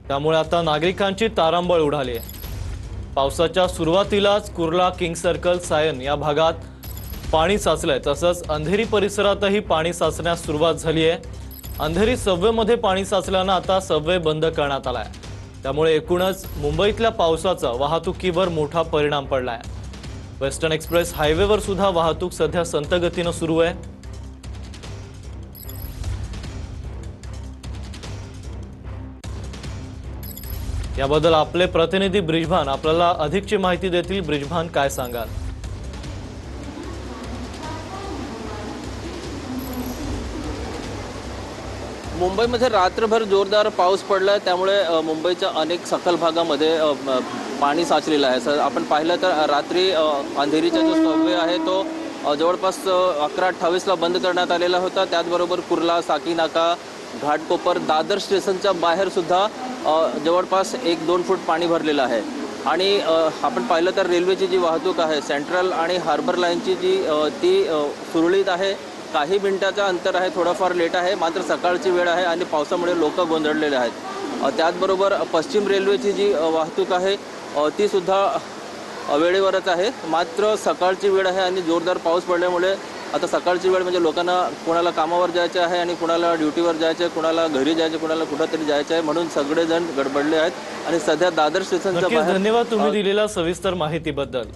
त्यामुळे आता नागरिकांची तारांबळ उडाली आहे। पावसाच्या सुरुवातीलाच कुर्ला, किंग सर्कल, सायन या भागात पाणी साचलंय। तसंच अंधेरी परिसरातही पाणी साचण्यास सुरुवात झाली आहे। अंधेरी सबवेमध्ये पाणी साचल्यानं आता सबवे बंद करण्यात आलाय। त्यामुळे एकूणच मुंबईतल्या पावसाचा वाहतुकीवर मोठा परिणाम पडलाय। वेस्टर्न एक्सप्रेस हायवेवर सुद्धा वाहतूक सध्या संथ गतीनं सुरू आहे। याबद्दल आपले प्रतिनिधी ब्रिजभान आपल्याला अधिकची माहिती देतील। ब्रिजभान, काय सांगाल? मुंबईमध्ये रात्रभर जोरदार पाऊस पडला, त्यामुळे मुंबईच्या अनेक सखल भागामध्ये पाणी साचलेलं आहे। सर, आपण पाहिलं तर रात्री अंधेरीचा जो सबवे आहे तो जवळपास 11:28ला बंद करण्यात आलेला होता। त्याचबरोबर कुर्ला, साकीनाका, घाटकोपर, दादर स्टेशनच्या बाहेर सुद्धा जवळपास 1-2 फूट पाणी भरलेलं आहे। आणि आपण पाहिलं तर रेल्वेची जी वाहतूक आहे, सेंट्रल आणि हार्बर लाईनची ती सुरळीत आहे। काही मिनिटाचं अंतर आहे, थोडंफार लेट आहे, मात्र सकाळची वेळ आहे आणि पावसामुळे लोक गोंधळलेले आहेत। त्याचबरोबर पश्चिम रेल्वेची जी वाहतूक आहे ती सुद्धा वेळेवरच आहे, मात्र सकाळची वेळ आहे आणि जोरदार पाऊस पडल्यामुळे आता सकाळची वेळ म्हणजे लोकांना कोणाला कामावर जायचे आहे आणि कोणाला ड्युटीवर जायचे आहे, कोणाला घरी जायचे, कोणाला कुठंतरी जायचं आहे, म्हणून सगळेजण गडबडले आहेत। आणि सध्या दादर स्टेशनच्या नक्कीच बाहेर धन्यवाद तुम्ही दिलेल्या सविस्तर माहितीबद्दल।